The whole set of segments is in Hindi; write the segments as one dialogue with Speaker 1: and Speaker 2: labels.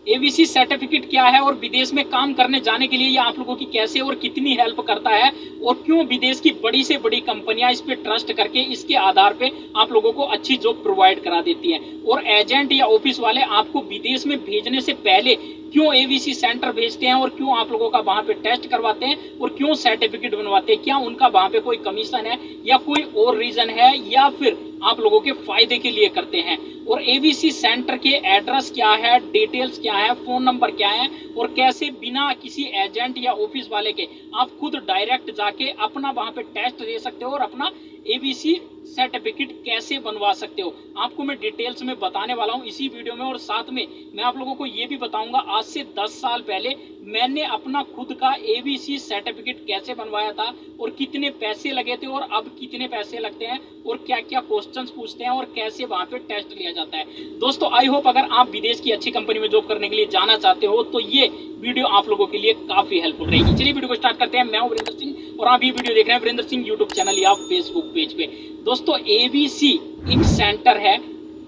Speaker 1: एबीसी सर्टिफिकेट क्या है और विदेश में काम करने जाने के लिए ये आप लोगों की कैसे और कितनी हेल्प करता है, और क्यों विदेश की बड़ी से बड़ी कंपनियां इस पे ट्रस्ट करके इसके आधार पे आप लोगों को अच्छी जॉब प्रोवाइड करा देती हैं। और एजेंट या ऑफिस वाले आपको विदेश में भेजने से पहले क्यों एबीसी सेंटर भेजते हैं और क्यों आप लोगों का वहां पे टेस्ट करवाते हैं और क्यों सर्टिफिकेट बनवाते हैं, क्या उनका वहां पे कोई कमीशन है या कोई और रीजन है या फिर आप लोगों के फायदे के लिए करते हैं। और एबीसी सेंटर के एड्रेस क्या है, डिटेल्स क्या है, फोन नंबर क्या है, और कैसे बिना किसी एजेंट या ऑफिस वाले के आप खुद डायरेक्ट जाके अपना वहां पे टेस्ट दे सकते हो और अपना एबीसी सर्टिफिकेट कैसे बनवा सकते हो, आपको मैं डिटेल्स में बताने वाला हूं इसी वीडियो में। और साथ में मैं आप लोगों को ये भी बताऊंगा आज से 10 साल पहले मैंने अपना खुद का एबीसी सर्टिफिकेट कैसे बनवाया था और कितने पैसे लगे थे और अब कितने पैसे लगते हैं और क्या क्या क्वेश्चंस पूछते हैं और कैसे वहां पे टेस्ट लिया जाता है। दोस्तों आई होप अगर आप विदेश की अच्छी कंपनी में जॉब करने के लिए जाना चाहते हो तो ये वीडियो आप लोगों के लिए काफी हेल्पफुल रहेगी। चलिए वीडियो को स्टार्ट करते हैं। मैं हूं वीरेंद्र सिंह और आप ये वीडियो देख रहे हैं वीरेंद्र सिंह यूट्यूब चैनल या फेसबुक पेज पे। दोस्तों एबीसी एक सेंटर है,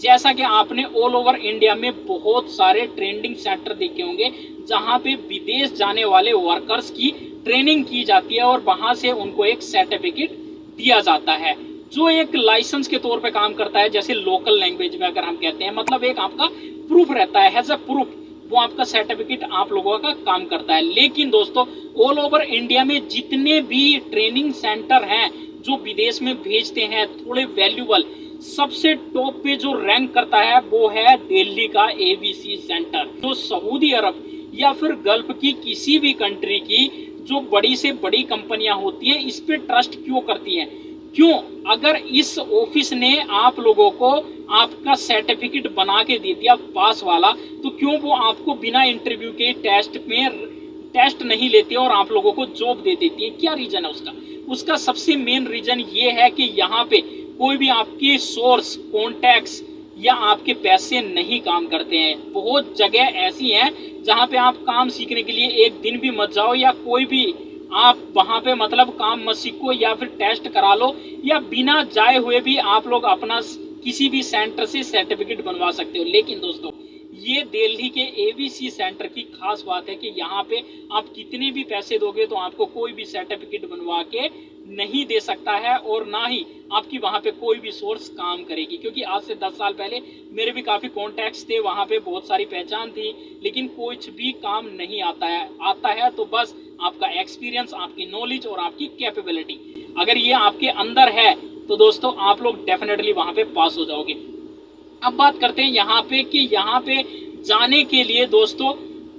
Speaker 1: जैसा कि आपने ऑल ओवर इंडिया में बहुत सारे ट्रेनिंग सेंटर देखे होंगे जहां पे विदेश जाने वाले वर्कर्स की ट्रेनिंग की जाती है और वहां से उनको एक सर्टिफिकेट दिया जाता है जो एक लाइसेंस के तौर पे काम करता है। जैसे लोकल लैंग्वेज में अगर हम कहते हैं मतलब एक आपका प्रूफ रहता है, एज अ प्रूफ वो आपका सर्टिफिकेट आप लोगों का काम करता है। लेकिन दोस्तों ऑल ओवर इंडिया में जितने भी ट्रेनिंग सेंटर हैं जो विदेश में भेजते हैं थोड़े वैल्यूबल, सबसे टॉप पे जो रैंक करता है वो है दिल्ली का एबीसी सेंटर। जो सऊदी अरब या फिर गल्फ की किसी भी कंट्री की जो बड़ी से बड़ी कंपनियां होती हैं इस पे ट्रस्ट क्यों करती हैं, क्यों अगर इस ऑफिस ने आप लोगों को आपका सर्टिफिकेट बना के दे दिया पास वाला तो क्यों वो आपको बिना इंटरव्यू के टेस्ट नहीं लेते और आप लोगों को जॉब दे देती है। क्या रीजन है उसका सबसे मेन रीजन ये है कि यहाँ पे कोई भी आपके सोर्स, कॉन्टैक्ट्स या आपके पैसे नहीं काम करते हैं। बहुत जगह ऐसी हैं जहाँ पे आप काम सीखने के लिए एक दिन भी मत जाओ या कोई भी आप वहां पे मतलब काम मत सीखो या फिर टेस्ट करा लो या बिना जाए हुए भी आप लोग अपना किसी भी सेंटर से सर्टिफिकेट बनवा सकते हो। लेकिन दोस्तों ये दिल्ली के एबीसी सेंटर की खास बात है कि यहाँ पे आप कितने भी पैसे दोगे तो आपको कोई भी सर्टिफिकेट बनवा के नहीं दे सकता है और ना ही आपकी वहां पे कोई भी सोर्स काम करेगी। क्योंकि आज से 10 साल पहले मेरे भी काफी कॉन्टैक्ट्स थे, वहां पे बहुत सारी पहचान थी, लेकिन कुछ भी काम नहीं आता है तो बस आपका एक्सपीरियंस, आपकी नॉलेज और आपकी कैपेबिलिटी अगर ये आपके अंदर है तो दोस्तों आप लोग डेफिनेटली वहां पे पास हो जाओगे। अब बात करते हैं यहाँ पे कि यहाँ पे जाने के लिए दोस्तों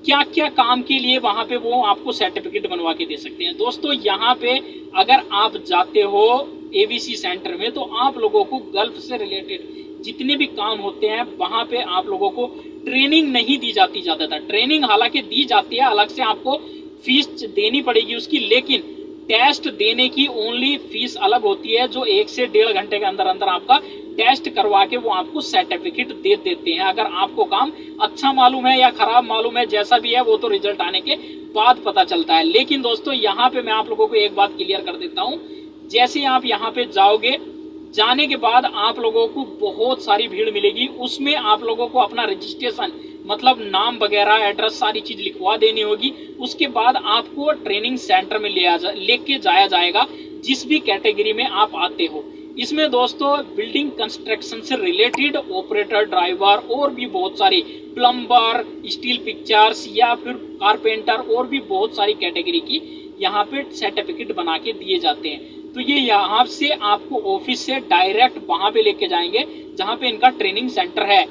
Speaker 1: क्या क्या काम के लिए वहां पे वो आपको सर्टिफिकेट बनवा के दे सकते हैं। दोस्तों यहाँ पे अगर आप जाते हो एबीसी सेंटर में तो आप लोगों को गल्फ से रिलेटेड जितने भी काम होते हैं वहां पे आप लोगों को ट्रेनिंग नहीं दी जाती ज्यादातर। ट्रेनिंग हालांकि दी जाती है, अलग से आपको फीस देनी पड़ेगी उसकी, लेकिन टेस्ट देने की ओनली फीस अलग होती है जो 1 से 1.5 घंटे के अंदर अंदर आपका टेस्ट करवा के वो आपको सर्टिफिकेट दे देते हैं। अगर आपको काम अच्छा मालूम है या खराब मालूम है, जैसा भी है वो तो रिजल्ट आने के बाद पता चलता है। लेकिन दोस्तों यहाँ पे मैं आप लोगों को एक बात क्लियर कर देता हूँ, जैसे आप यहाँ पे जाओगे जाने के बाद आप लोगों को बहुत सारी भीड़ मिलेगी, उसमें आप लोगों को अपना रजिस्ट्रेशन मतलब नाम वगैरह, एड्रेस, सारी चीज लिखवा देनी होगी। उसके बाद आपको ट्रेनिंग सेंटर में लेके जाया जाएगा जिस भी कैटेगरी में आप आते हो। इसमें दोस्तों बिल्डिंग कंस्ट्रक्शन से रिलेटेड ऑपरेटर, ड्राइवर और भी बहुत सारी, प्लम्बर, स्टील पिक्चर्स या फिर कारपेंटर और भी बहुत सारी कैटेगरी की यहाँ पे सर्टिफिकेट बना के दिए जाते हैं। तो ये यहाँ से आपको ऑफिस से डायरेक्ट वहां पे लेके जाएंगे जहाँ पे इनका ट्रेनिंग सेंटर है।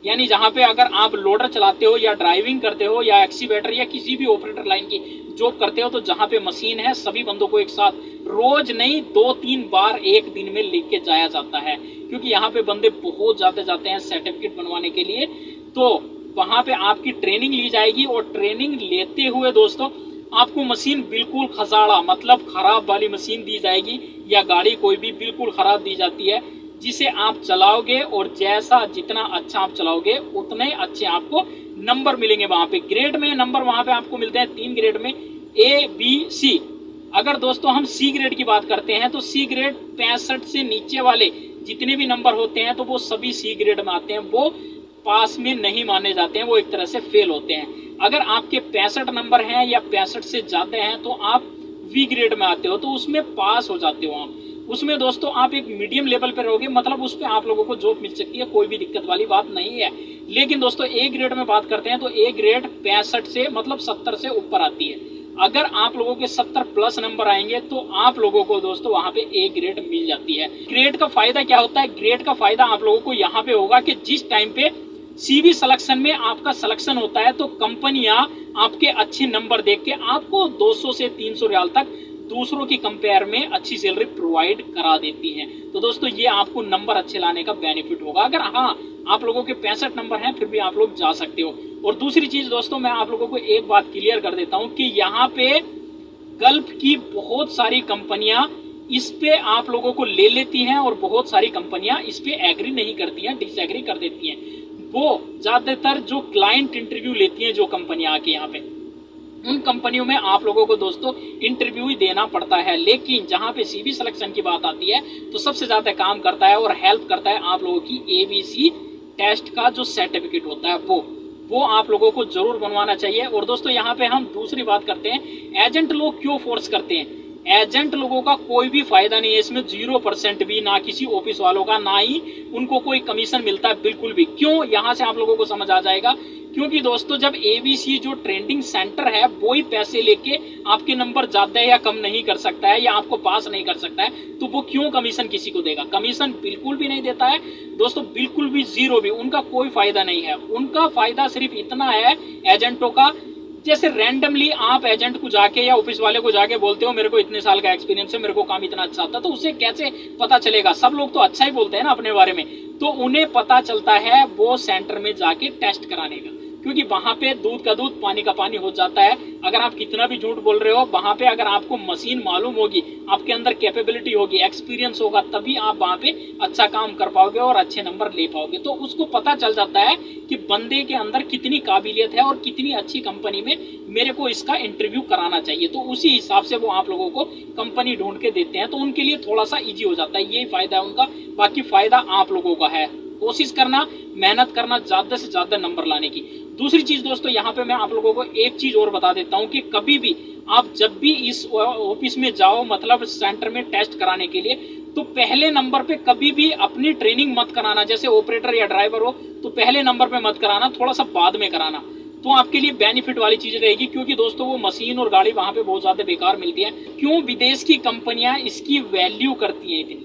Speaker 1: यानी जहाँ पे अगर आप लोडर चलाते हो या ड्राइविंग करते हो या एक्सीवेटर या किसी भी ऑपरेटर लाइन की जॉब करते हो तो जहाँ पे मशीन है सभी बंदों को एक साथ रोज नहीं 2-3 बार एक दिन में लेके जाया जाता है। क्योंकि यहाँ पे बंदे बहुत ज्यादा जाते हैं सर्टिफिकेट बनवाने के लिए, तो वहां पे आपकी ट्रेनिंग ली जाएगी और ट्रेनिंग लेते हुए दोस्तों आपको मशीन बिल्कुल खसाड़ा मतलब खराब वाली मशीन दी जाएगी या गाड़ी कोई भी बिल्कुल खराब दी जाती है जिसे आप चलाओगे और जैसा जितना अच्छा आप चलाओगे उतने अच्छे आपको नंबर मिलेंगे। वहां पे ग्रेड में नंबर वहां पे आपको मिलते हैं 3 ग्रेड में, ए, बी, सी। अगर दोस्तों हम सी ग्रेड की बात करते हैं तो सी ग्रेड 65 से नीचे वाले जितने भी नंबर होते हैं तो वो सभी सी ग्रेड में आते हैं। वो पास में नहीं माने जाते हैं, वो एक तरह से फेल होते हैं। अगर आपके 65 नंबर हैं या 65 से ज़्यादा हैं तो आप वी ग्रेड में आते हो, तो उसमें पास हो जाते हो आप। उसमें दोस्तों आप एक मीडियम लेवल पे रहोगे, मतलब उस पर आप लोगों को जॉब मिल सकती है, कोई भी दिक्कत वाली बात नहीं है। लेकिन दोस्तों ए ग्रेड में बात करते हैं तो ए ग्रेड 65 से मतलब 70 से ऊपर आती है। अगर आप लोगों के 70 प्लस नंबर आएंगे तो आप लोगों को दोस्तों वहां पे ए ग्रेड मिल जाती है। ग्रेड का फायदा क्या होता है? ग्रेड का फायदा आप लोगों को यहाँ पे होगा कि जिस टाइम पे सीवी सिलेक्शन में आपका सिलेक्शन होता है तो कंपनियां आपके अच्छे नंबर देख के आपको 200 से 300 रियाल तक दूसरों की कंपेयर में अच्छी सैलरी प्रोवाइड करा देती हैं। तो दोस्तों ये आपको नंबर अच्छे लाने का बेनिफिट होगा। अगर हाँ आप लोगों के 65 नंबर हैं फिर भी आप लोग जा सकते हो। और दूसरी चीज दोस्तों मैं आप लोगों को एक बात क्लियर कर देता हूं कि यहाँ पे गल्फ की बहुत सारी कंपनियां इस पे आप लोगों को ले लेती हैं और बहुत सारी कंपनियां इस पे एग्री नहीं करती हैं, डिसएग्री कर देती हैं। वो ज्यादातर जो क्लाइंट इंटरव्यू लेती हैं जो कंपनियां आके यहाँ पे, उन कंपनियों में आप लोगों को दोस्तों इंटरव्यू ही देना पड़ता है। लेकिन जहां पे सीवी सिलेक्शन की बात आती है तो सबसे ज्यादा काम करता है और हेल्प करता है आप लोगों की एबीसी टेस्ट का जो सर्टिफिकेट होता है वो आप लोगों को जरूर बनवाना चाहिए। और दोस्तों यहाँ पे हम दूसरी बात करते हैं, एजेंट लोग क्यों फोर्स करते हैं? एजेंट लोगों का कोई भी फायदा नहीं है इसमें, 0% भी, ना किसी ऑफिस वालों का, ना ही उनको कोई कमीशन मिलता है, बिल्कुल भी। क्यों? यहाँ से आप लोगों को समझ आ जाएगा। क्योंकि दोस्तों जब एबीसी जो ट्रेंडिंग सेंटर है वो ही पैसे लेके आपके नंबर ज्यादा या कम नहीं कर सकता है या आपको पास नहीं कर सकता है, तो वो क्यों कमीशन किसी को देगा? कमीशन बिल्कुल भी नहीं देता है दोस्तों, बिल्कुल भी, जीरो भी। उनका कोई फायदा नहीं है। उनका फायदा सिर्फ इतना है एजेंटों का, जैसे रैंडमली आप एजेंट को जाके या ऑफिस वाले को जाके बोलते हो मेरे को इतने साल का एक्सपीरियंस है, मेरे को काम इतना अच्छा आता है, तो उसे कैसे पता चलेगा? सब लोग तो अच्छा ही बोलते हैं ना अपने बारे में। तो उन्हें पता चलता है वो सेंटर में जाके टेस्ट कराने का, क्योंकि वहां पे दूध का दूध पानी का पानी हो जाता है। अगर आप कितना भी झूठ बोल रहे हो, वहां पे अगर आपको मशीन मालूम होगी, आपके अंदर कैपेबिलिटी होगी, एक्सपीरियंस होगा, तभी आप वहां पे अच्छा काम कर पाओगे और अच्छे नंबर ले पाओगे। तो उसको पता चल जाता है कि बंदे के अंदर कितनी काबिलियत है और कितनी अच्छी कंपनी में मेरे को इसका इंटरव्यू कराना चाहिए। तो उसी हिसाब से वो आप लोगों को कंपनी ढूंढ के देते हैं, तो उनके लिए थोड़ा सा ईजी हो जाता है। यही फायदा है उनका, बाकी फायदा आप लोगों का है। कोशिश करना, मेहनत करना, ज्यादा से ज्यादा नंबर लाने की। दूसरी चीज दोस्तों यहाँ पे मैं आप लोगों को एक चीज और बता देता हूँ कि कभी भी आप जब भी इस ऑफिस में जाओ, मतलब सेंटर में टेस्ट कराने के लिए, तो पहले नंबर पे कभी भी अपनी ट्रेनिंग मत कराना। जैसे ऑपरेटर या ड्राइवर हो तो पहले नंबर पे मत कराना, थोड़ा सा बाद में कराना, तो आपके लिए बेनिफिट वाली चीज रहेगी। क्योंकि दोस्तों वो मशीन और गाड़ी वहां पे बहुत ज्यादा बेकार मिलती है। क्यों विदेश की कंपनियां इसकी वैल्यू करती हैं इतनी?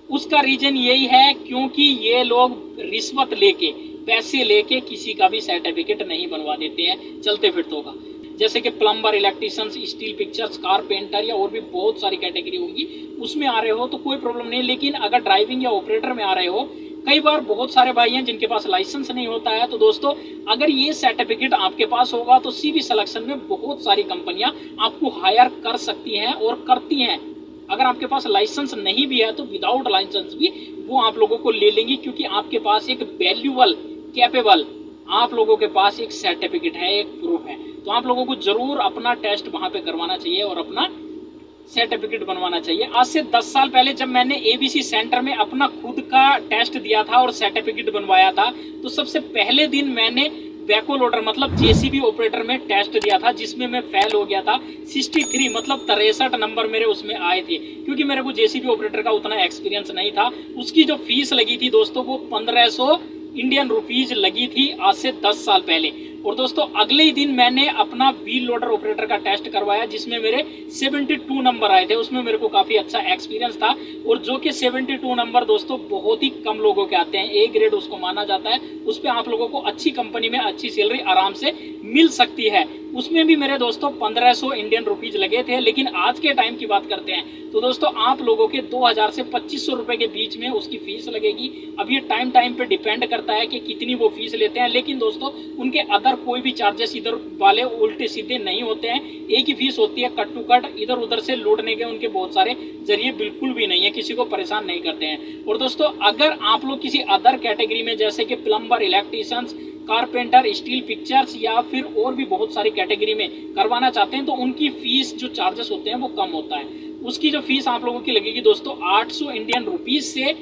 Speaker 1: उसका रीजन यही है क्योंकि ये लोग रिश्वत लेके, पैसे लेके किसी का भी सर्टिफिकेट नहीं बनवा देते हैं चलते फिरतों का। जैसे कि plumber, electricians, steel pictures, carpenter या और भी बहुत सारी कैटेगरी होगी, उसमें आ रहे हो तो कोई प्रॉब्लम नहीं। लेकिन अगर ड्राइविंग या ऑपरेटर में आ रहे हो, कई बार बहुत सारे भाई हैं जिनके पास लाइसेंस नहीं होता है, तो दोस्तों अगर ये सर्टिफिकेट आपके पास होगा तो सीवी सिलेक्शन में बहुत सारी कंपनियां आपको हायर कर सकती हैं और करती हैं। अगर आपके पास लाइसेंस नहीं भी है तो विदाउट लाइसेंस भी वो आप लोगों को ले लेंगी, क्योंकि आपके पास एक वैल्यूबल, कैपेबल, आप लोगों के पास एक सर्टिफिकेट है, एक प्रूफ है। तो आप लोगों को जरूर अपना टेस्ट वहां पे करवाना चाहिए और अपना सर्टिफिकेट बनवाना चाहिए। आज से 10 साल पहले जब मैंने एबीसी सेंटर में अपना खुद का टेस्ट दिया था और सर्टिफिकेट बनवाया था, तो सबसे पहले दिन मैंने बैको लोडर मतलब जेसीबी ऑपरेटर में टेस्ट दिया था, जिसमें मैं फेल हो गया था। 63 मतलब 63 नंबर मेरे उसमें आए थे, क्योंकि मेरे को जेसीबी ऑपरेटर का उतना एक्सपीरियंस नहीं था। उसकी जो फीस लगी थी दोस्तों वो 1500 इंडियन रुपीज लगी थी आज से 10 साल पहले। और दोस्तों अगले ही दिन मैंने अपना व्हील लोडर ऑपरेटर का टेस्ट करवाया, जिसमें मेरे 72 नंबर आए थे। उसमें मेरे को काफी अच्छा एक्सपीरियंस था, और जो कि 72 नंबर दोस्तों बहुत ही कम लोगों के आते हैं। ए ग्रेड उसको माना जाता है, उस पर आप लोगों को अच्छी कंपनी में अच्छी सैलरी आराम से मिल सकती है। उसमें भी मेरे दोस्तों 1500 इंडियन रुपीज लगे थे। लेकिन आज के टाइम की बात करते हैं तो दोस्तों आप लोगों के 2000 से 2500 रुपए के बीच में उसकी फीस लगेगी। अब ये टाइम पे डिपेंड करता है कि कितनी वो फीस लेते हैं। लेकिन दोस्तों उनके अदर कोई भी चार्जेस इधर वाले उल्टे सीधे नहीं होते हैं, एक ही फीस होती है, कट टू कट। इधर उधर से लूटने के उनके बहुत सारे जरिए बिल्कुल भी नहीं है, किसी को परेशान नहीं करते हैं। और दोस्तों अगर आप लोग किसी अदर कैटेगरी में जैसे कि plumber, electricians, carpenter, steel pictures या फिर और भी बहुत सारी कैटेगरी में करवाना चाहते हैं, तो उनकी फीस जो चार्जेस होते हैं वो कम होता है। उसकी जो फीस आप लोगों की लगेगी दोस्तों 800 इंडियन रुपीज से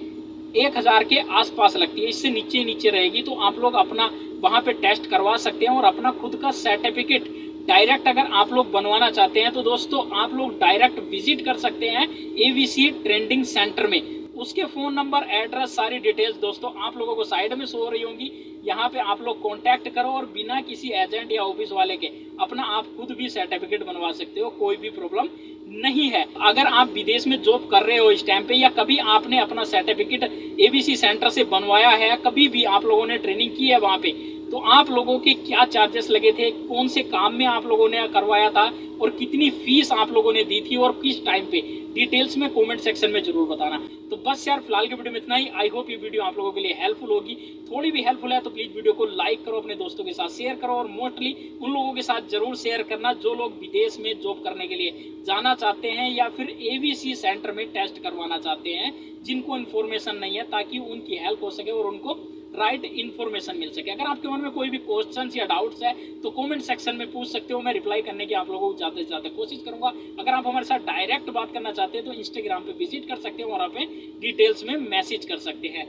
Speaker 1: 1000 के आसपास लगती है, इससे नीचे नीचे रहेगी। तो आप लोग अपना वहां पे टेस्ट करवा सकते हैं और अपना खुद का सर्टिफिकेट डायरेक्ट अगर आप लोग बनवाना चाहते हैं तो दोस्तों आप लोग डायरेक्ट विजिट कर सकते हैं एवीसी ट्रेंडिंग सेंटर में। उसके फोन नंबर, एड्रेस, सारी डिटेल्स दोस्तों आप लोगों को साइड में शो हो रही होंगी। यहाँ पे आप लोग कांटेक्ट करो और बिना किसी एजेंट या ऑफिस वाले के अपना आप खुद भी सर्टिफिकेट बनवा सकते हो, कोई भी प्रॉब्लम नहीं है। अगर आप विदेश में जॉब कर रहे हो इस टाइम पे, या कभी आपने अपना सर्टिफिकेट एबीसी सेंटर से बनवाया है, कभी भी आप लोगों ने ट्रेनिंग की है वहाँ पे, तो आप लोगों के क्या चार्जेस लगे थे, कौन से काम में आप लोगों ने करवाया था और कितनी फीस आप लोगों ने दी थी और किस टाइम पे, डिटेल्स में कमेंट सेक्शन में जरूर बताना। तो बस यार फिलहाल की वीडियो में इतना ही। आई होप ये वीडियो आप लोगों के लिए हेल्पफुल होगी। थोड़ी भी हेल्पफुल है तो प्लीज वीडियो को लाइक करो, अपने दोस्तों के साथ शेयर करो और मोस्टली उन लोगों के साथ जरूर शेयर करना जो लोग विदेश में जॉब करने के लिए जाना चाहते हैं या फिर एवीसी सेंटर में टेस्ट करवाना चाहते हैं, जिनको इन्फॉर्मेशन नहीं है, ताकि उनकी हेल्प हो सके और उनको राइट इन्फॉर्मेशन मिल सके। अगर आपके मन में कोई भी क्वेश्चंस या डाउट्स है तो कमेंट सेक्शन में पूछ सकते हो, मैं रिप्लाई करने की आप लोगों को ज़्यादा से ज़्यादा कोशिश करूंगा। अगर आप हमारे साथ डायरेक्ट बात करना चाहते हैं तो इंस्टाग्राम पे विजिट कर सकते हो और आप डिटेल्स में मैसेज कर सकते हैं।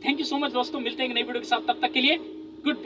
Speaker 1: थैंक यू सो मच दोस्तों, मिलते हैं एक नई वीडियो के साथ, तब तक के लिए गुड बाय।